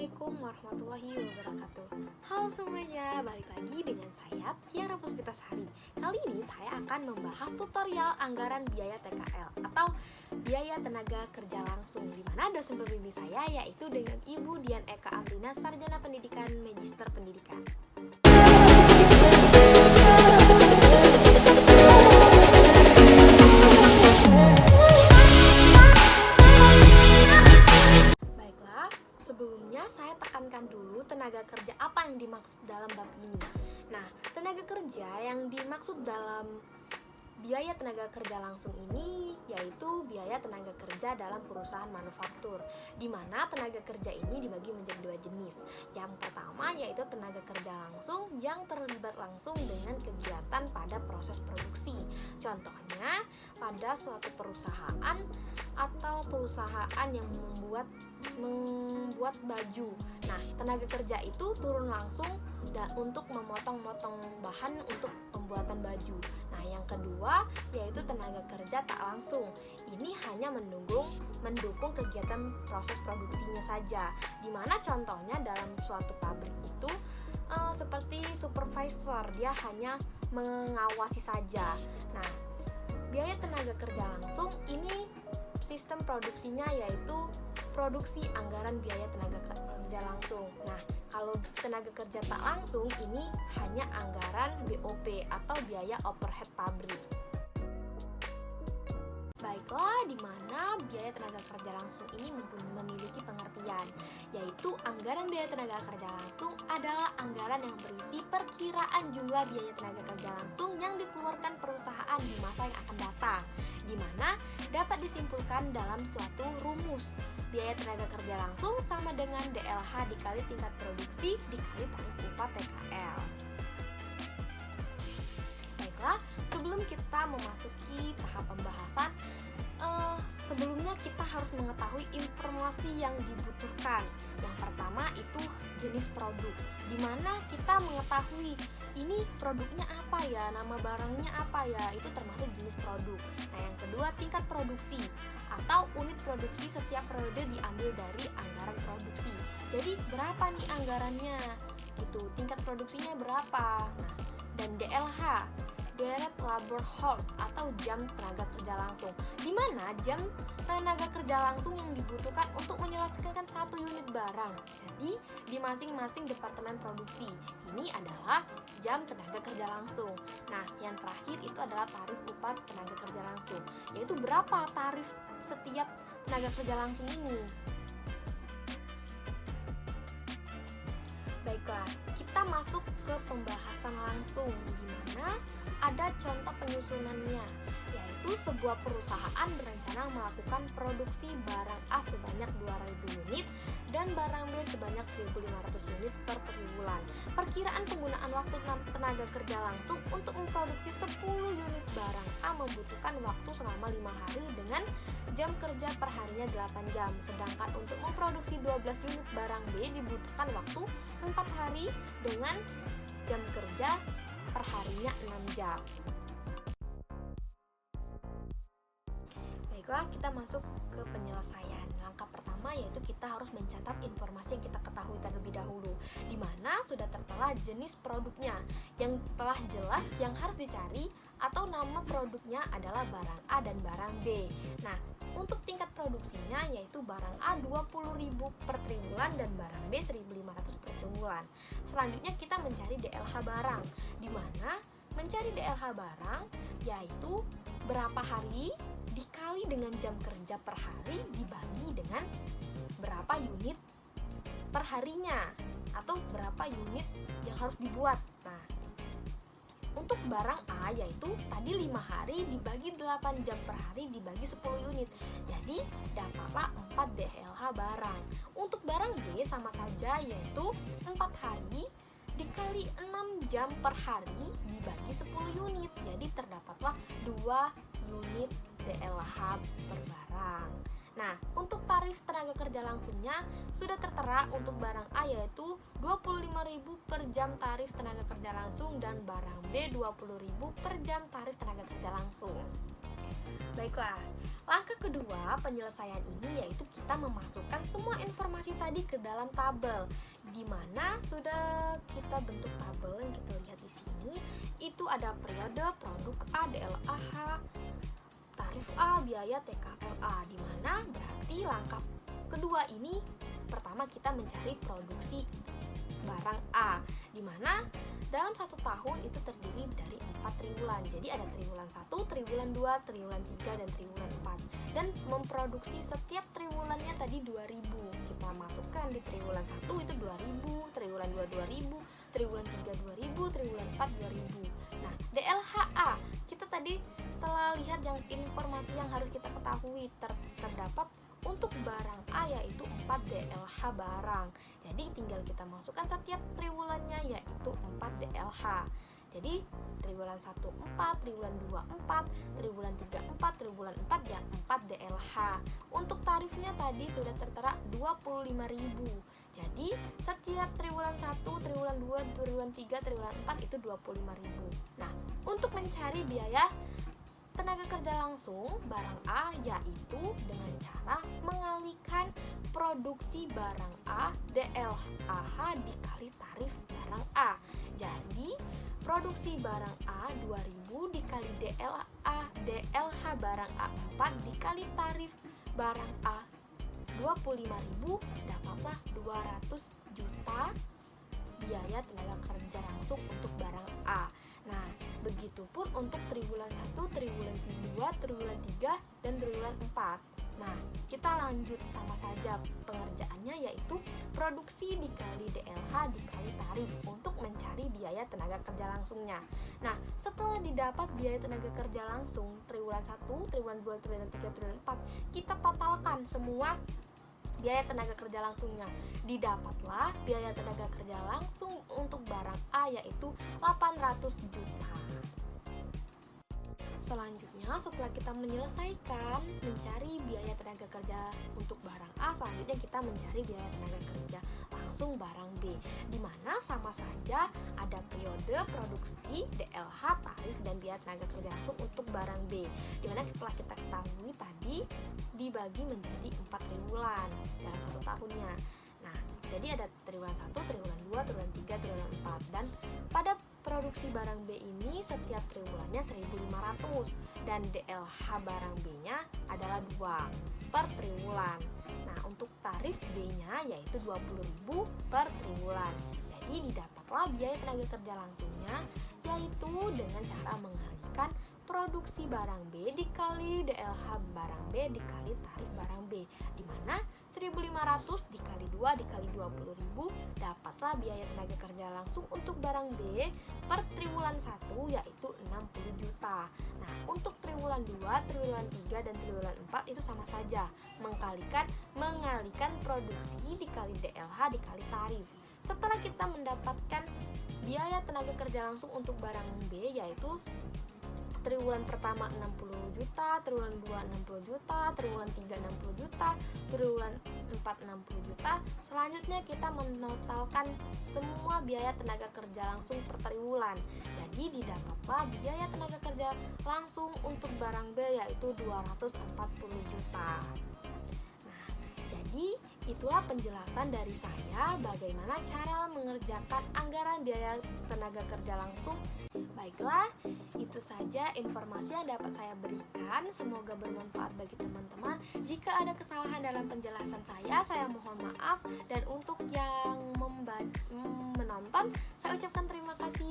Assalamualaikum warahmatullahi wabarakatuh. Halo semuanya, balik lagi dengan saya Tiara Puspitasari. Kali ini saya akan membahas tutorial anggaran biaya TKL atau biaya tenaga kerja langsung, di mana dosen pembimbing saya yaitu dengan Ibu Dian Eka Amrina, Sarjana Pendidikan Magister Pendidikan. Sebelumnya saya tekankan dulu tenaga kerja apa yang dimaksud dalam bab ini. Nah, tenaga kerja yang dimaksud dalam biaya tenaga kerja langsung ini yaitu biaya tenaga kerja dalam perusahaan manufaktur, di mana tenaga kerja ini dibagi menjadi dua jenis. Yang pertama yaitu tenaga kerja langsung yang terlibat langsung dengan kegiatan pada proses produksi. Contohnya pada suatu perusahaan atau perusahaan yang membuat baju. Nah, tenaga kerja itu turun langsung untuk memotong-motong bahan untuk pembuatan baju. Nah, yang kedua yaitu tenaga kerja tak langsung. Ini hanya mendukung kegiatan proses produksinya saja. Dimana contohnya dalam suatu pabrik itu seperti supervisor, dia hanya mengawasi saja. Nah, biaya tenaga kerja langsung ini sistem produksinya yaitu produksi anggaran biaya tenaga kerja langsung. Nah, kalau tenaga kerja tak langsung ini hanya anggaran BOP atau biaya overhead pabrik. Baiklah, di mana biaya tenaga kerja langsung ini memiliki pengertian, yaitu anggaran biaya tenaga kerja langsung adalah anggaran yang berisi perkiraan jumlah biaya tenaga kerja langsung yang dikeluarkan perusahaan di masa yang akan datang, di mana dapat disimpulkan dalam suatu rumus. Biaya tenaga kerja langsung sama dengan DLH dikali tingkat produksi dikali tarif upah TKL. Baiklah, sebelum kita memasuki tahap pembahasan, sebelumnya kita harus mengetahui informasi yang dibutuhkan. Yang pertama itu jenis produk, di mana kita mengetahui ini produknya apa ya, nama barangnya apa ya, itu termasuk jenis produk. Nah, yang kedua tingkat produksi atau unit produksi setiap periode diambil dari anggaran produksi. Jadi berapa nih anggarannya? Gitu, tingkat produksinya berapa? Nah, dan DLH, Direct Labor Hours atau jam tenaga kerja langsung, di mana jam tenaga kerja langsung yang dibutuhkan untuk menyelesaikan satu unit barang. Jadi di masing-masing departemen produksi ini adalah jam tenaga kerja langsung. Nah, yang terakhir itu adalah tarif upah tenaga kerja langsung, yaitu berapa tarif setiap tenaga kerja langsung ini. Baiklah, kita masuk ke pembahasan langsung, di mana ada contoh penyusunannya, yaitu sebuah perusahaan berencana melakukan produksi barang A sebanyak 2.000 unit dan barang B sebanyak 1.500 unit per triwulan. Perkiraan penggunaan waktu tenaga kerja langsung untuk memproduksi 10 unit barang A membutuhkan waktu selama 5 hari dengan jam kerja per harinya 8 jam, sedangkan untuk memproduksi 12 unit barang B dibutuhkan waktu 4 hari dengan jam kerja per harinya 6 jam. Baiklah, kita masuk ke penyelesaian. Langkah pertama yaitu kita harus mencatat informasi yang kita ketahui terlebih dahulu, di mana sudah tertera jenis produknya yang telah jelas yang harus dicari, atau nama produknya adalah barang A dan barang B. Nah, untuk tingkat produksinya yaitu barang A 20.000 per triwulan dan barang B 1.500 per triwulan. Selanjutnya kita mencari DLH barang, di mana mencari DLH barang yaitu berapa hari dikali dengan jam kerja per hari dibagi dengan berapa unit per harinya atau berapa unit yang harus dibuat. Nah, untuk barang A yaitu tadi 5 hari dibagi 8 jam per hari dibagi 10 unit. Jadi dapatlah 4 DLH barang. Untuk barang B sama saja yaitu 4 hari dikali 6 jam per hari dibagi 10 unit. Jadi terdapatlah 2 unit DLH per barang. Nah, untuk tarif tenaga kerja langsungnya sudah tertera untuk barang A yaitu 25.000 per jam tarif tenaga kerja langsung dan barang B 20.000 per jam tarif tenaga kerja langsung. Baiklah, Langkah kedua penyelesaian ini yaitu kita memasukkan semua informasi tadi ke dalam tabel, di mana sudah kita bentuk tabel yang kita lihat di sini. Itu ada periode, produk A, DLAH, tarif A, biaya TKLA, di mana berarti langkah kedua ini pertama kita mencari produksi barang A, di mana dalam satu tahun itu terdiri dari 4 triwulan. Jadi ada triwulan 1, triwulan 2, triwulan 3, dan triwulan 4. Dan memproduksi setiap triwulannya tadi 2000. Kita masukkan di triwulan 1 itu 2000, triwulan 2 2000, triwulan 3 2000, triwulan 4 2000. Nah, DLHA kita tadi telah lihat yang informasi yang harus kita ketahui terdapat untuk barang A yaitu 4 DLH barang. Jadi tinggal kita masukkan setiap triwulannya yaitu 4 DLH. Jadi triwulan 1 4, triwulan 2 4, triwulan 3 4, triwulan 4 ya 4 DLH. Untuk tarifnya tadi sudah tertera 25.000. Jadi setiap triwulan 1, triwulan 2, triwulan 3, triwulan 4 itu 25.000. Nah, untuk mencari biaya tenaga kerja langsung barang A yaitu dengan cara mengalihkan produksi barang A DLAH dikali tarif barang A. Jadi produksi barang A 2000 dikali DLH barang A 4 dikali tarif barang A 25.000 dapatlah 200 juta biaya tenaga kerja langsung untuk barang A. Nah, begitupun untuk triwulan 1, triwulan 2, triwulan 3, dan triwulan 4. Nah, kita lanjut sama saja pengerjaannya yaitu produksi dikali DLH dikali tarif untuk mencari biaya tenaga kerja langsungnya. Nah, setelah didapat biaya tenaga kerja langsung triwulan 1, triwulan 2, triwulan 3, triwulan 4, kita totalkan semua biaya tenaga kerja langsungnya. Didapatlah biaya tenaga kerja langsung untuk barang A yaitu 800 juta. Selanjutnya, setelah kita menyelesaikan mencari biaya tenaga kerja untuk barang A, selanjutnya kita mencari biaya tenaga kerja langsung barang B, di mana sama saja ada periode, produksi, DLH, tarif, dan biaya tenaga kerja langsung untuk barang B, di mana setelah kita ketahui tadi dibagi menjadi 4 triwulan dalam satu tahunnya. Nah, jadi ada triwulan 1, triwulan 2, triwulan 3, triwulan 4, dan pada produksi barang B ini setiap triwulannya 1.500 dan DLH barang B-nya adalah 2 per triwulan. Nah, untuk tarif B-nya yaitu 20.000 per triwulan. Jadi didapatlah biaya tenaga kerja langsungnya yaitu dengan cara mengalihkan produksi barang B dikali DLH barang B dikali tarif barang B, di mana 1.500 dikali 2 dikali 20.000 dapatlah biaya tenaga kerja langsung untuk barang B per triwulan 1 yaitu 60 juta. Nah, untuk triwulan 2, triwulan 3, dan triwulan 4 itu sama saja mengalihkan produksi dikali DLH dikali tarif. Setelah kita mendapatkan biaya tenaga kerja langsung untuk barang B yaitu triwulan pertama 60 juta, triwulan 2 60 juta, triwulan 3 60 juta, triwulan 4 60 juta. Selanjutnya kita menotalkan semua biaya tenaga kerja langsung per triwulan. Jadi didapatlah biaya tenaga kerja langsung untuk barang B yaitu 240 juta. Nah, jadi itulah penjelasan dari saya bagaimana cara mengerjakan anggaran biaya tenaga kerja langsung. Baiklah, itu saja informasi yang dapat saya berikan. Semoga bermanfaat bagi teman-teman. Jika ada kesalahan dalam penjelasan saya mohon maaf. Dan untuk yang menonton, saya ucapkan terima kasih.